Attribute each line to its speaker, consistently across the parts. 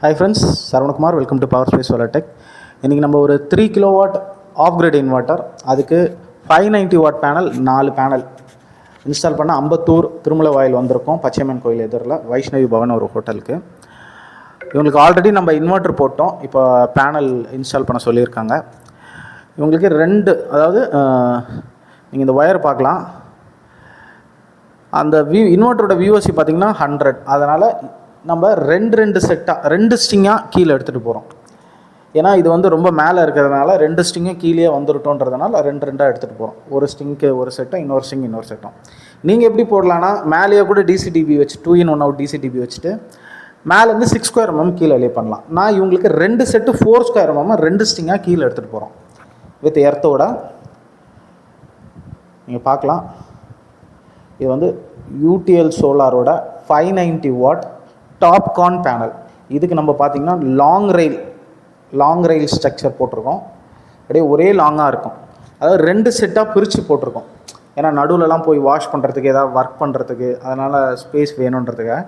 Speaker 1: Hi friends, saravanakumar, welcome to Power Space Solar Tech. இன்றைக்கி நம்ம ஒரு 3 kilowatt ஆஃப் கிரிட் இன்வெர்ட்டர், அதுக்கு 590 what panel, 4 panel install பண்ண அம்பத்தூர் திருமலை வாயில் வந்திருக்கோம். பச்சையம்மன் கோயில் எதிரில் வைஷ்ணவி பவன் ஒரு ஹோட்டலுக்கு. இவங்களுக்கு ஆல்ரெடி நம்ம இன்வெர்ட்டர் போட்டோம், இப்போ பேனல் இன்ஸ்டால் பண்ண சொல்லியிருக்காங்க. இவங்களுக்கு அதாவது நீங்கள் இந்த ஒயர் பார்க்கலாம். அந்த இன்வெர்ட்டரோட வியூஎஸ்சி பார்த்திங்கன்னா 100. அதனால் நம்ம ரெண்டு செட்டாக 2 ஸ்ட்ரிங்காக கீழே எடுத்துகிட்டு போகிறோம். ஏன்னா இது வந்து ரொம்ப மேலே இருக்கிறதுனால 2 ஸ்ட்ரிங்கும் கீழே வந்துருட்டோன்றதுனால ரெண்டாக எடுத்துகிட்டு போகிறோம். ஒரு ஸ்ட்ரிங்க்கு ஒரு செட்டும், இன்னொரு ஸ்ட்ரிங் இன்னொரு செட்டும். நீங்கள் எப்படி போடலான்னா, மேலேயே கூட டிசிடிபி வச்சு 2-in-1 out டிசிடிபி வச்சுட்டு மேலேருந்து 6 square mm கீழே லே பண்ணலாம். நான் இவங்களுக்கு 2 செட்டு 4 square mm 2 ஸ்ட்ரிங்காக கீழே எடுத்துகிட்டு போகிறோம் வித் எர்த்தோட. நீங்கள் பார்க்கலாம், இது வந்து யூடிஎல் சோலாரோட 590 வாட் டாப்கான் பேனல். இதுக்கு நம்ம பார்த்திங்கன்னா லாங் ரெயில் ஸ்ட்ரக்சர் போட்டிருக்கோம். அப்படியே ஒரே லாங்காக இருக்கும். அதாவது 2 செட்டாக பிரித்து போட்டிருக்கோம். ஏன்னா நடுவில்லாம் போய் வாஷ் பண்ணுறதுக்கு, ஏதாவது ஒர்க் பண்ணுறதுக்கு, அதனால் ஸ்பேஸ் வேணுன்றதுக்காக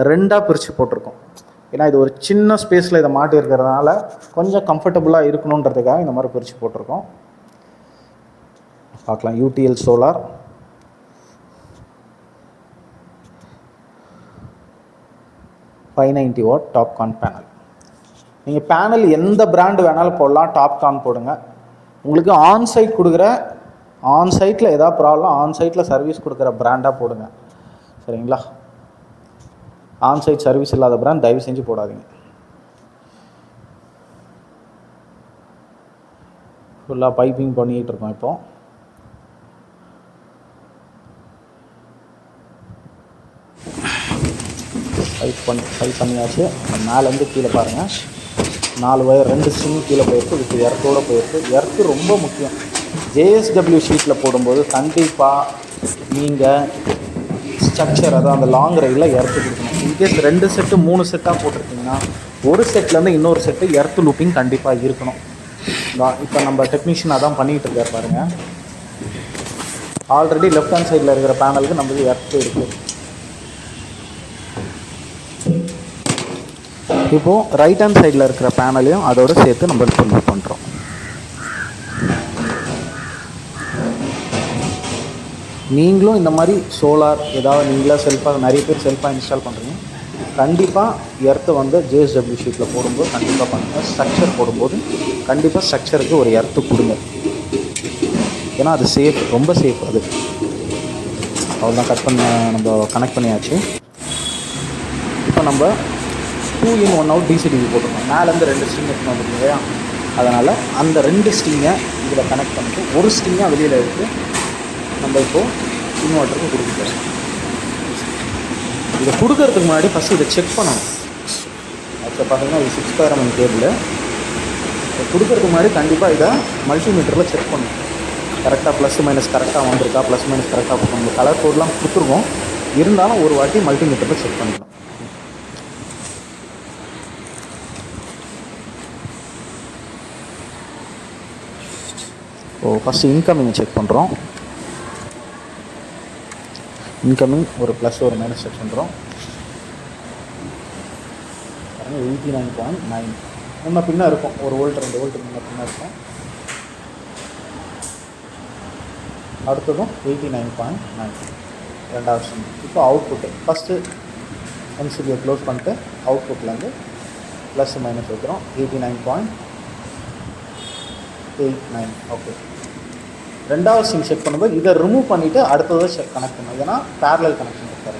Speaker 1: 2ஆக பிரித்து போட்டிருக்கோம். ஏன்னா இது ஒரு சின்ன ஸ்பேஸில் இதை மாட்டி இருக்கிறதுனால கொஞ்சம் கம்ஃபர்டபுளாக இருக்கணுன்றதுக்காக இந்த மாதிரி பிரித்து போட்டிருக்கோம். பார்க்கலாம், UTL solar 590 what TOPCon panel. நீங்கள் பேனல் எந்த பிராண்டு வேணாலும் போடலாம், டாப்கான் போடுங்க. உங்களுக்கு ஆன்சைட்டில் ஏதாவது ப்ராப்ளம், ஆன்சைட்டில் சர்வீஸ் கொடுக்குற பிராண்டாக போடுங்க, சரிங்களா? ஆன்சைட் சர்வீஸ் இல்லாத பிராண்ட் தயவு செஞ்சு போடாதீங்க. ஃபுல்லாக பைப்பிங் பண்ணிக்கிட்டு இருக்கோம். இப்போ பைப் பண்ணியாச்சு. மேலேருந்து கீழே பாருங்கள், 4 ஒயர் 2 ஸ்ட்ரிங் கீழே போயிருக்கு, வித் எர்த்தோடு போயிருக்கு. எர்த்து ரொம்ப முக்கியம். ஜேஎஸ்டபிள்யூ ஷீட்டில் போடும்போது கண்டிப்பாக நீங்கள் ஸ்ட்ரக்சர், அதாவது அந்த லாங் ரெயிலில் எர்த்து கொடுக்கணும். இன்கேஸ் 2 செட்டு 3 செட்டாக போட்டிருக்கீங்கன்னா ஒரு செட்லேருந்து இன்னொரு செட்டு எர்த்து லூப்பிங் கண்டிப்பாக இருக்கணும். இப்போ நம்ம டெக்னீஷியன் அதான் பண்ணிகிட்டு இருக்கார் பாருங்கள். ஆல்ரெடி லெஃப்ட் ஹேண்ட் சைடில் இருக்கிற பேனலுக்கு நம்மளுக்கு எர்த்து இருக்குது. இப்போது ரைட் ஹேண்ட் சைடில் இருக்கிற பேனலையும் அதோடு சேர்த்து நம்ம ஃபுல் பண்ணுறோம். நீங்களும் இந்த மாதிரி சோலார் ஏதாவது நீங்களே செல்ஃபாக, நிறைய பேர் செல்ஃபாக இன்ஸ்டால் பண்ணுறீங்க, கண்டிப்பாக எர்த்து வந்து ஜேஎஸ்டபிள்யூ ஷீட்டில் போடும்போது கண்டிப்பாக பண்ணுங்கள். ஸ்ட்ரக்சர் போடும்போது கண்டிப்பாக ஸ்ட்ரக்சருக்கு ஒரு எர்த்து கொடுங்க. ஏன்னா அது சேஃப், ரொம்ப சேஃப். அது அவ்வளோதான். நம்ம கனெக்ட் பண்ணியாச்சு. இப்போ நம்ம 2-in-1 out டிசிடிவி போட்டிருக்கோம். மேலேருந்து 2 ஸ்ட்ரிங் எடுத்து வந்துருக்கு இல்லையா? அதனால் அந்த 2 ஸ்ட்ரிங்கை இதில் கனெக்ட் பண்ணிட்டு ஒரு ஸ்ட்ரிங்காக வெளியில் எடுத்து நம்ம இப்போது இன்வெர்ட்டருக்கு கொடுக்குறோம். இதை கொடுக்கறதுக்கு முன்னாடி ஃபஸ்ட்டு இதை செக் பண்ணணும். அப்போ பார்த்தீங்கன்னா இது 6 square mm கேபிள். இதை கொடுக்கறதுக்கு முன்னாடி கண்டிப்பாக இதை மல்டிமீட்டரில் செக் பண்ணணும். கரெக்டாக ப்ளஸ் மைனஸ் கரெக்டாக வந்திருக்கா, ப்ளஸ் மைனஸ் கரெக்டாக நம்ம கலர் கோட்லாம் கொடுத்துருக்கோம். இருந்தாலும் ஒரு வாட்டி மல்டிமீட்டரில் செக் பண்ணிக்கணும். ஃபஸ்ட்டு இன்கமிங்கை செக் பண்ணுறோம். இன்கமிங் ஒரு ப்ளஸ் ஒரு மைனஸ் செக் பண்ணுறோம். 89.9 முன்ன பின்ன இருக்கும். 1 வோல்ட் 2 வோல்ட் முன்ன பின்ன இருக்கும். அடுத்ததும் 89.9 ரெண்டாவது ஸ்ட்ரிங். இப்போ அவுட்புட்டு ஃபஸ்ட்டு எம்சிபியை க்ளோஸ் பண்ணிட்டு அவுட்புட்லேருந்து ப்ளஸ் மைனஸ் வைக்கிறோம். 89.89. ஓகே. ரெண்டாவது ஸ்ட்ரிங் செக் பண்ணும்போது இதை ரிமூவ் பண்ணிவிட்டு அடுத்ததை கனெக்ட் பண்ணணும். ஏன்னா பேரலல் கனெக்ஷன் இருக்காரு.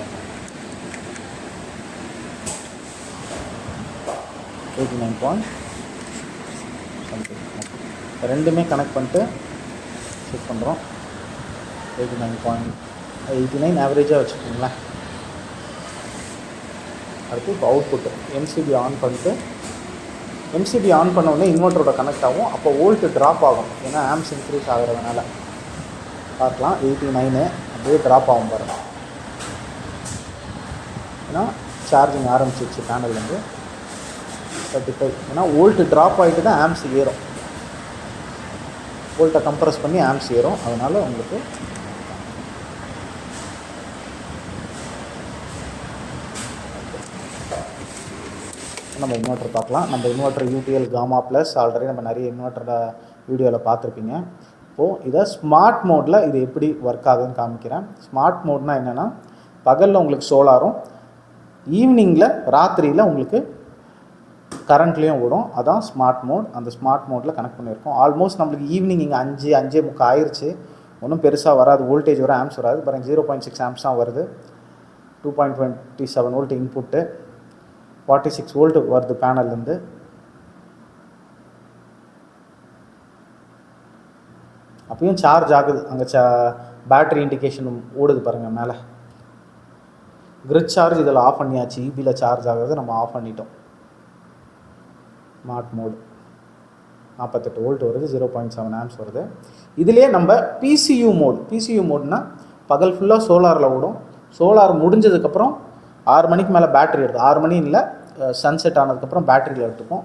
Speaker 1: 89. ரெண்டுமே கனெக்ட் பண்ணிட்டு செக் பண்ணுறோம். 89 ஆவரேஜாக வச்சுக்கோங்களேன். அடுத்து இப்போ அவுட்புட்டு எம்சிபி ஆன் பண்ணிட்டு, எம்சிபி ஆன் பண்ண உடனே இன்வெர்ட்டரோட கனெக்ட் ஆகும். அப்போ வோல்ட்டு ட்ராப் ஆகும், ஏன்னா ஆம்ஸ் இன்க்ரீஸ் ஆகிறதுனால. பார்க்கலாம், 89 அப்படியே ட்ராப் ஆகும் பாருங்கள். ஏன்னா சார்ஜிங் ஆரம்பிச்சிச்சு பேனல் வந்து 35. ஏன்னா வோல்ட்டு ட்ராப் ஆகிட்டு தான் ஆம்ஸ் ஏறும். வோல்ட்டை கம்ப்ரஸ் பண்ணி ஆம்ஸ் ஏறும். அதனால் உங்களுக்கு நெக்ஸ்ட் நம்ம இன்வெர்ட்டர் பார்க்கலாம். நம்ம inverter UTL gamma plus already நம்ம நிறைய இன்வெர்ட்டரோட வீடியோவில் பார்த்துருப்பீங்க. இப்போது இதை ஸ்மார்ட் மோடில் இது எப்படி ஒர்க் ஆகுதுன்னு காமிக்கிறேன். ஸ்மார்ட் மோட்னா என்னென்னா, பகலில் உங்களுக்கு சோலாரும், ஈவினிங்கில் ராத்திரியில் உங்களுக்கு கரண்ட்லேயும் ஓடும். அதான் ஸ்மார்ட் மோட். அந்த ஸ்மார்ட் மோடில் கனெக்ட் பண்ணியிருக்கோம். ஆல்மோஸ்ட் நம்மளுக்கு ஈவினிங் இங்கே 5:30 ஆயிடுச்சு. ஒன்றும் பெருசாக வராது, வோல்டேஜ் வர ஆம்ஸ் வராது. பாருங்க 0.6 ஆம்ஸ் தான் வருது. 2.27 வோல்ட் இன்புட்டு, 46 வோல்ட் வருது பேனல்லேருந்து. அப்பயும் சார்ஜ் ஆகுது. அங்கே பேட்ரி இண்டிகேஷன் ஓடுது பாருங்கள் மேலே. கிரிட் சார்ஜ் இதில் ஆஃப் பண்ணியாச்சு. இபியில் சார்ஜ் ஆகுறது நம்ம ஆஃப் பண்ணிட்டோம். ஸ்மார்ட் மோடு 48 வோல்ட் வருது, 0.7 ஆம்ஸ் வருது. இதிலே நம்ம பிசியூ மோட்னா பகல் ஃபுல்லாக சோலாரில் ஓடும். சோலார் முடிஞ்சதுக்கப்புறம் 6 மணிக்கு மேலே பேட்டரி எடுத்து, 6 மணி இல்லை, சன்செட் ஆனதுக்கப்புறம் பேட்டரியில் எடுத்துப்போம்.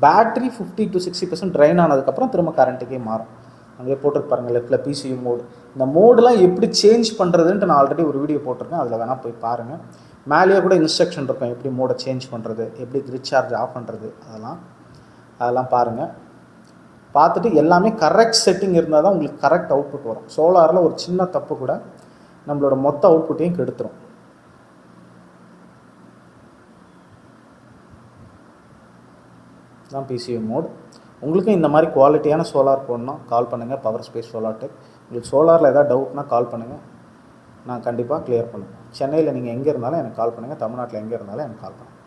Speaker 1: பேட்டரி 50 to 60% ட்ரைன் ஆனதுக்கப்புறம் திரும்ப கரண்ட்டுக்கே மாறும். அங்கே போட்டிருக்கு பாருங்கள் லெஃப்ட்டில் பிசியூ மோடு. இந்த மோடெலாம் எப்படி சேஞ்ச் பண்ணுறதுன்ட்டு நான் ஆல்ரெடி ஒரு வீடியோ போட்டிருக்கேன், அதில் வேணால் போய் பாருங்கள். மேலேயே கூட இன்ஸ்ட்ரக்ஷன் இருக்கும் எப்படி மோடை சேஞ்ச் பண்ணுறது, எப்படி கிரிட் சார்ஜ் ஆஃப் பண்ணுறது, அதெல்லாம் பாருங்கள். பார்த்துட்டு எல்லாமே கரெக்ட் செட்டிங் இருந்தால் தான் உங்களுக்கு கரெக்ட் அவுட்புட் வரும். சோலாரில் ஒரு சின்ன தப்பு கூட நம்மளோட மொத்த அவுட்புட்டையும் கெடுத்துரும். தான் பிசியூ மோட். உங்களுக்கும் இந்த மாதிரி குவாலிட்டியான சோலார் போடணும், கால் பண்ணுங்கள் பவர் ஸ்பேஸ் சோலார் டெக். உங்களுக்கு சோலாரில் ஏதாவது டவுட்னா கால் பண்ணுங்கள், நான் கண்டிப்பாக கிளியர் பண்ணுவேன். சென்னையில் நீங்கள் எங்கே இருந்தாலும் எனக்கு கால் பண்ணுங்கள், தமிழ்நாட்டில் எங்கே இருந்தாலும் எனக்கு கால் பண்ணுங்கள்.